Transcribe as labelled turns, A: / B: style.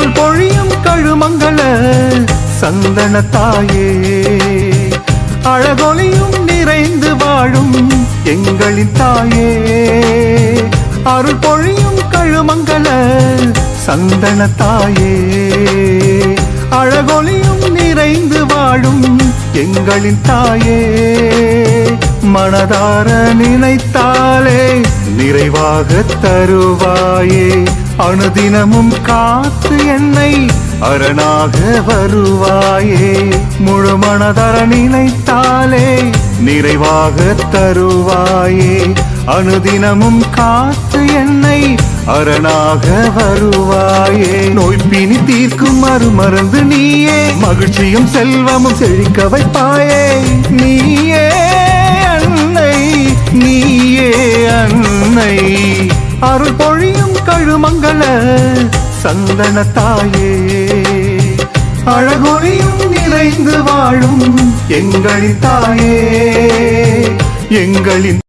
A: அருள் பொழியும் கழுமங்கள சந்தன தாயே, அழகொலியும் நிறைந்து வாழும் எங்களின் தாயே. அருள் பொழியும் கழுமங்கள சந்தன தாயே, அழகொலியும் நிறைந்து வாழும் எங்களின் தாயே. மனதார நினைத்தாலே நிறைவாக தருவாயே, அனுதினமும் காத்து என்னை அரணாக வருவாயே. முழு மனதார நினைத்தாலே நிறைவாக தருவாயே, அனுதினமும் காத்து என்னை அரணாக வருவாயே. நோய்பினி தீர்க்கும் மறுமருந்து நீயே, மகிழ்ச்சியும் செல்வமும் செழிக்க வைப்பாயே. நீயே அன்னை, நீயே அன்னை, அருள் பொழியும் கழுமங்கள சந்தன தாயே, அழகொலியும் நிறைந்து வாழும் எங்களின் தாயே, எங்களின்